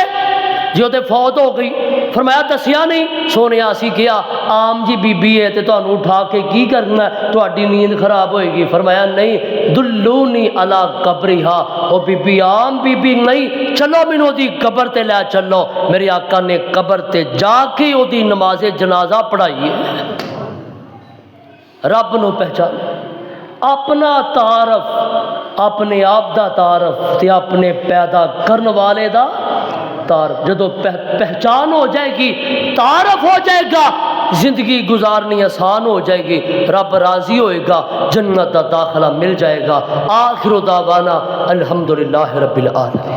جو تے فوت ہو گئی۔ فرمایا دسیا نہیں؟ سونے اسی کیا عام جی بی بی ہے تے تانوں اٹھا کے کی کرنا ہے، تہاڈی نیند خراب ہوئے گی۔ فرمایا نہیں، دلونی علی قبرہا، او بی بی عام بی بی نہیں، چلو مینوں دی قبر تے لے چلو۔ میرے آقا نے قبر تے جا کے او دی نماز جنازہ پڑھائی ہے۔ رب نو پہچان، اپنا تعارف، اپنے آپ دا تعارف تے اپنے پیدا کرن والے دا تعارف۔ جدو پہچان ہو جائے گی، تعارف ہو جائے گا، زندگی گزارنی آسان ہو جائے گی، رب راضی ہوئے گا، جنت دا داخلہ مل جائے گا۔ آخر دعوانا الحمدللہ رب العالمین۔